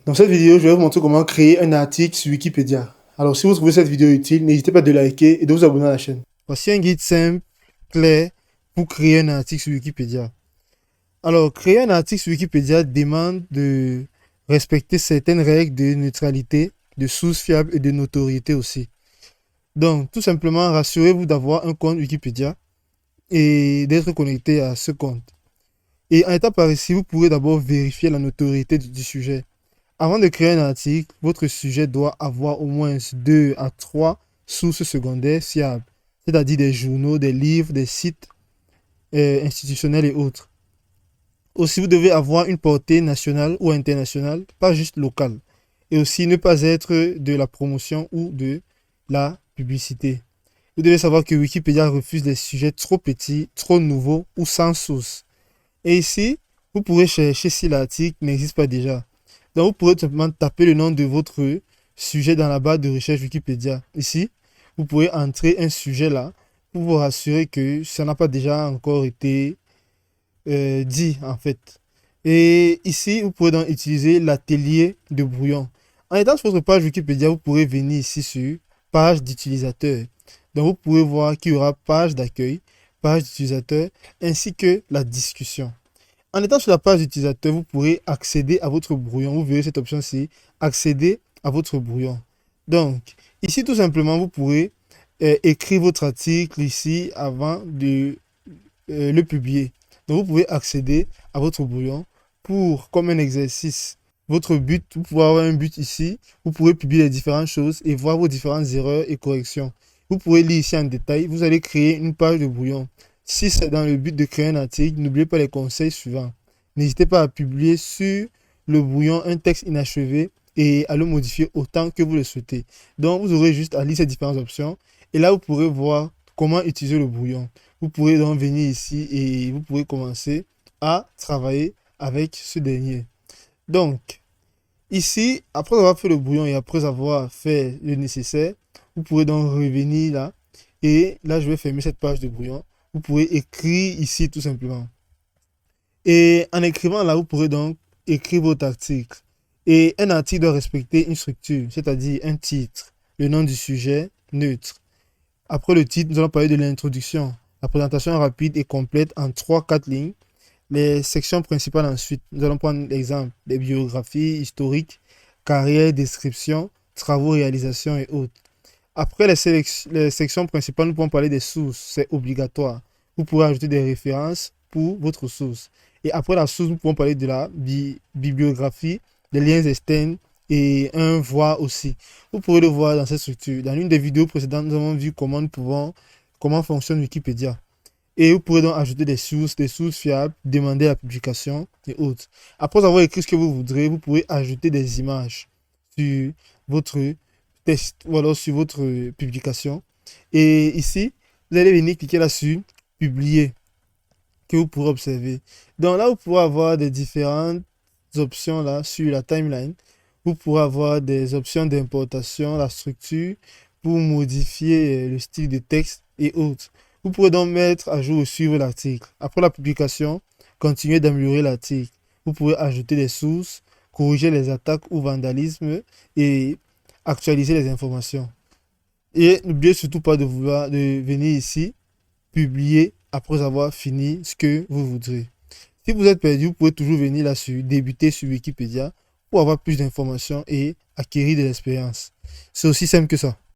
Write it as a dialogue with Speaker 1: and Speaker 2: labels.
Speaker 1: Dans cette vidéo, je vais vous montrer comment créer un article sur Wikipédia. Alors, si vous trouvez cette vidéo utile, n'hésitez pas de liker et de vous abonner à la chaîne. Voici un guide simple, clair, pour créer un article sur Wikipédia. Alors, créer un article sur Wikipédia demande de respecter certaines règles de neutralité, de sources fiables et de notoriété aussi. Donc, tout simplement, rassurez-vous d'avoir un compte Wikipédia et d'être connecté à ce compte. Et en étape par ici, vous pourrez d'abord vérifier la notoriété du sujet. Avant de créer un article, votre sujet doit avoir au moins 2 à 3 sources secondaires fiables, c'est-à-dire des journaux, des livres, des sites institutionnels et autres. Aussi, vous devez avoir une portée nationale ou internationale, pas juste locale. Et aussi, ne pas être de la promotion ou de la publicité. Vous devez savoir que Wikipédia refuse les sujets trop petits, trop nouveaux ou sans source. Et ici, vous pourrez chercher si l'article n'existe pas déjà. Donc, vous pourrez tout simplement taper le nom de votre sujet dans la barre de recherche Wikipédia. Ici, vous pourrez entrer un sujet là pour vous rassurer que ça n'a pas déjà encore été dit en fait. Et ici, vous pourrez donc utiliser l'atelier de brouillon. En étant sur votre page Wikipédia, vous pourrez venir ici sur page d'utilisateur. Donc, vous pouvez voir qu'il y aura page d'accueil, page d'utilisateur, ainsi que la discussion. En étant sur la page d'utilisateur, vous pourrez accéder à votre brouillon. Vous verrez cette option-ci, accéder à votre brouillon. Donc, ici, tout simplement, vous pourrez écrire votre article ici avant de le publier. Donc, vous pouvez accéder à votre brouillon pour, comme un exercice, votre but, vous pouvez avoir un but ici. Vous pourrez publier les différentes choses et voir vos différentes erreurs et corrections. Vous pourrez lire ici en détail. Vous allez créer une page de brouillon. Si c'est dans le but de créer un article, n'oubliez pas les conseils suivants. N'hésitez pas à publier sur le brouillon un texte inachevé et à le modifier autant que vous le souhaitez. Donc, vous aurez juste à lire ces différentes options. Et là, vous pourrez voir comment utiliser le brouillon. Vous pourrez donc venir ici et vous pourrez commencer à travailler avec ce dernier. Donc, ici, après avoir fait le brouillon et après avoir fait le nécessaire, vous pourrez donc revenir là. Et là, je vais fermer cette page de brouillon. Vous pourrez écrire ici tout simplement. Et en écrivant là, vous pourrez donc écrire votre article. Et un article doit respecter une structure, c'est-à-dire un titre, le nom du sujet, neutre. Après le titre, nous allons parler de l'introduction. La présentation rapide et complète en 3-4 lignes. Les sections principales ensuite, nous allons prendre l'exemple des biographies historiques, carrière, description, travaux, réalisations et autres. Après les sections principales, nous pouvons parler des sources, c'est obligatoire. Vous pourrez ajouter des références pour votre source. Et après la source, nous pouvons parler de la bibliographie, des liens externes et un voir aussi. Vous pourrez le voir dans cette structure. Dans l'une des vidéos précédentes, nous avons vu comment fonctionne Wikipédia. Et vous pourrez donc ajouter des sources fiables, demander la publication et autres. Après avoir écrit ce que vous voudrez, vous pourrez ajouter des images sur votre texte ou alors sur votre publication. Et ici, vous allez venir cliquer là-dessus, publier, que vous pourrez observer. Donc là, vous pourrez avoir des différentes options là sur la timeline. Vous pourrez avoir des options d'importation, la structure, pour modifier le style de texte et autres. Vous pourrez donc mettre à jour ou suivre l'article. Après la publication, continuez d'améliorer l'article. Vous pourrez ajouter des sources, corriger les attaques ou vandalisme et actualiser les informations. Et n'oubliez surtout pas de venir ici, publier après avoir fini ce que vous voudrez. Si vous êtes perdu, vous pouvez toujours venir là-dessus, débuter sur Wikipédia pour avoir plus d'informations et acquérir de l'expérience. C'est aussi simple que ça.